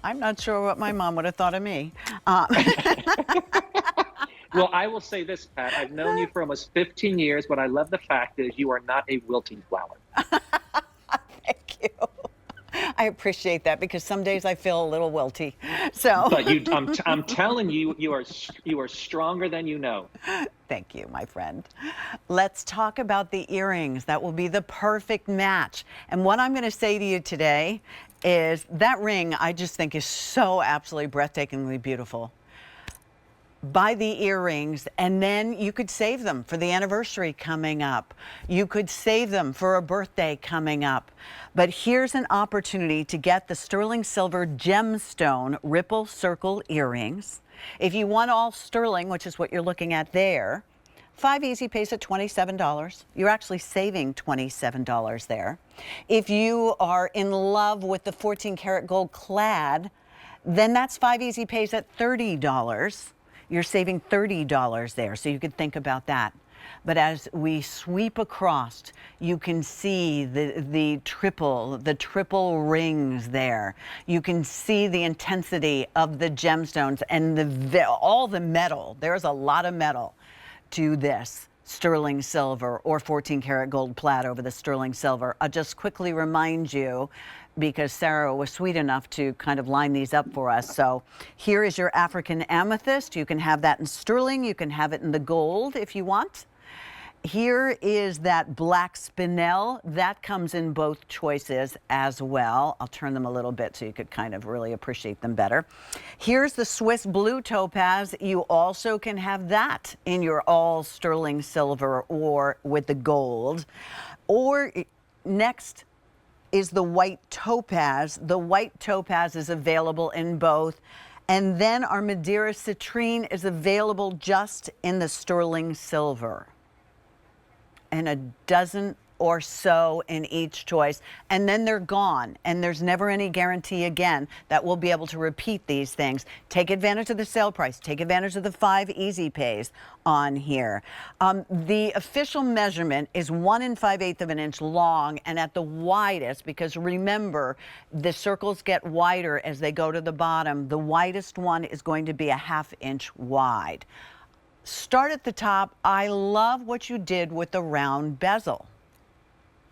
I'm not sure what my mom would have thought of me. Well, I will say this, Pat. I've known you for almost 15 years. What I love the fact is you are not a wilting flower. Thank you. I appreciate that because some days I feel a little wilty. So But I'm telling you, you are stronger than you know. thank you, my friend. Let's talk about the earrings. That will be the perfect match. And what I'm going to say to you today is that ring I just think is so absolutely breathtakingly beautiful. Buy the earrings and then you could save them for the anniversary coming up. You could save them for a birthday coming up. But here's an opportunity to get the sterling silver gemstone ripple circle earrings. If you want all sterling, which is what you're looking at there, 5 easy pays at $27. You're actually saving $27 there. If you are in love with the 14 karat gold clad, then that's 5 easy pays at $30. You're saving $30 there, so you could think about that. But as we sweep across, you can see the triple rings there. You can see the intensity of the gemstones and all the metal. There's a lot of metal to this sterling silver or 14 karat gold plaid over the sterling silver. I'll just quickly remind you, because Sarah was sweet enough to kind of line these up for us. So here is your African amethyst. You can have that in sterling. You can have it in the gold if you want. Here is that black spinel. That comes in both choices as well. I'll turn them a little bit so you could kind of really appreciate them better. Here's the Swiss blue topaz. You also can have that in your all sterling silver or with the gold. Or next is the white topaz. The white topaz is available in both. And then our Madeira citrine is available just in the sterling silver. And a dozen or so in each choice, and then they're gone, and there's never any guarantee again that we'll be able to repeat these things. Take advantage of the sale price. Take advantage of the 5 easy pays on here. The official measurement is 1 5/8 of an inch long, and at the widest, because remember, the circles get wider as they go to the bottom, the widest one is going to be a 1/2 inch wide. Start at the top. I love what you did with the round bezel.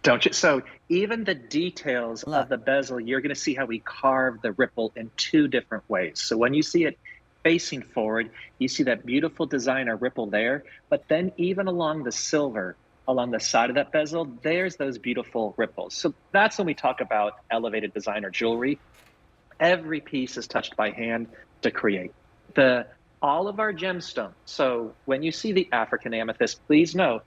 Don't you? So even the details of Look, the bezel, you're going to see how we carve the ripple in 2 different ways. So when you see it facing forward, you see that beautiful designer ripple there. But then even along the silver, along the side of that bezel, there's those beautiful ripples. So that's when we talk about elevated designer jewelry. Every piece is touched by hand to create. All of our gemstones. So when you see the African amethyst, please know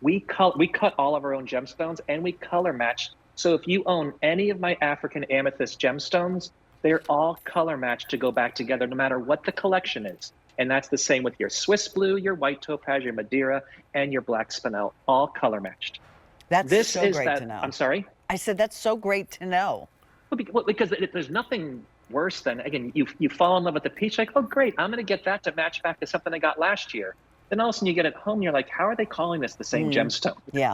we cut all of our own gemstones and we color match. So if you own any of my African amethyst gemstones, they're all color matched to go back together no matter what the collection is. And that's the same with your Swiss blue, your white topaz, your Madeira, and your black spinel, all color matched. that's This so is great to that, know. I'm sorry? I said, that's so great to know. Well, because there's nothing worse than, again, you fall in love with the piece, like, oh, great, I'm going to get that to match back to something I got last year. Then all of a sudden you get it home, you're like, how are they calling this the same gemstone? Yeah.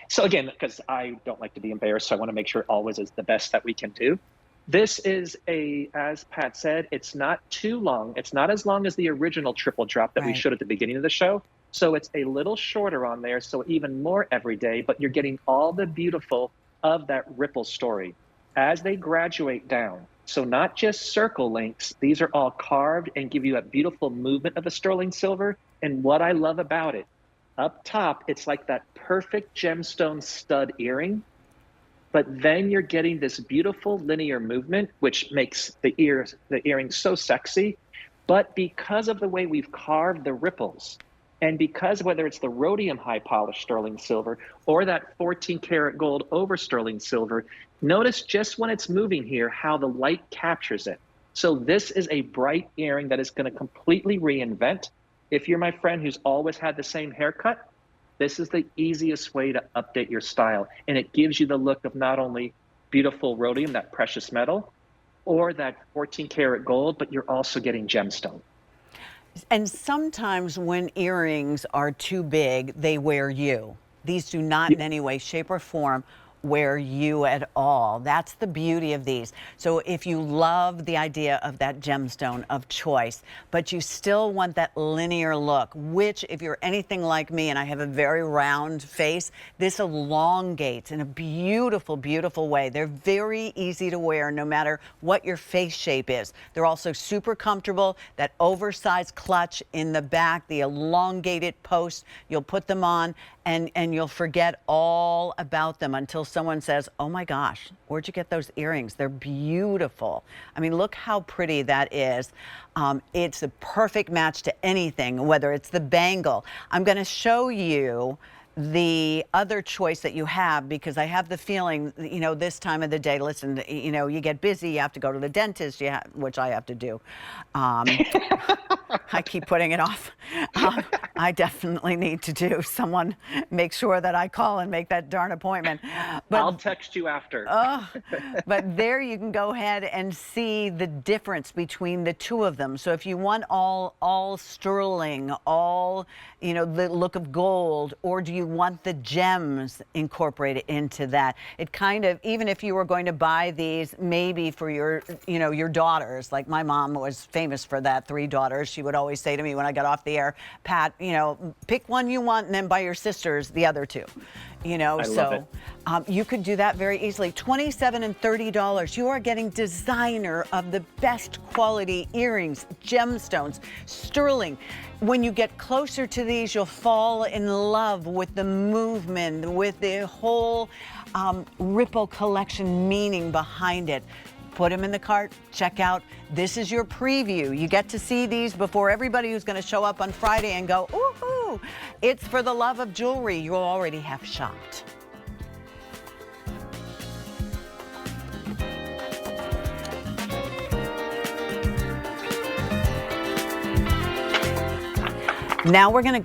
So again, because I don't like to be embarrassed, so I want to make sure it always is the best that we can do. This is as Pat said, it's not too long. It's not as long as the original triple drop that we Right. showed at the beginning of the show. So it's a little shorter on there, so even more everyday, but you're getting all the beautiful of that ripple story as they graduate down. So not just circle links, these are all carved and give you a beautiful movement of the sterling silver. And what I love about it, up top, it's like that perfect gemstone stud earring, but then you're getting this beautiful linear movement, which makes the earring so sexy. But because of the way we've carved the ripples, and because whether it's the rhodium high polished sterling silver or that 14 karat gold over sterling silver, notice just when it's moving here how the light captures it. So this is a bright earring that is going to completely reinvent. If you're my friend who's always had the same haircut, this is the easiest way to update your style. And it gives you the look of not only beautiful rhodium, that precious metal, or that 14 karat gold, but you're also getting gemstone. And sometimes when earrings are too big, they wear you. These do not in any way, shape, or form wear you at all. That's the beauty of these. So if you love the idea of that gemstone of choice, but you still want that linear look, which if you're anything like me and I have a very round face, this elongates in a beautiful, beautiful way. They're very easy to wear no matter what your face shape is. They're also super comfortable. That oversized clutch in the back, the elongated post, you'll put them on and you'll forget all about them until someone says, oh my gosh, where'd you get those earrings? They're beautiful. I mean, look how pretty that is. It's a perfect match to anything, whether it's the bangle. I'm going to show you the other choice that you have, because I have the feeling, you know, this time of the day, listen, you know, you get busy, you have to go to the dentist, which I have to do. I keep putting it off. I definitely need to do. Someone make sure that I call and make that darn appointment. But I'll text you after. but there you can go ahead and see the difference between the two of them. So if you want all sterling, all, you know, the look of gold, or do you want the gems incorporated into that? It kind of, even if you were going to buy these maybe for your, you know, your daughters, like my mom was famous for that, 3 daughters. She would always say to me when I got off the air, Pat, you know, pick one you want and then buy your sisters the other 2. You know, I love it. You could do that very easily. $27 and $30. You are getting designer of the best quality earrings, gemstones, sterling. When you get closer to these, you'll fall in love with the movement, with the whole Ripple collection meaning behind it. Put them in the cart, check out. This is your preview. You get to see these before everybody who's going to show up on Friday and go, ooh, it's for the love of jewelry you already have shopped. Now we're going to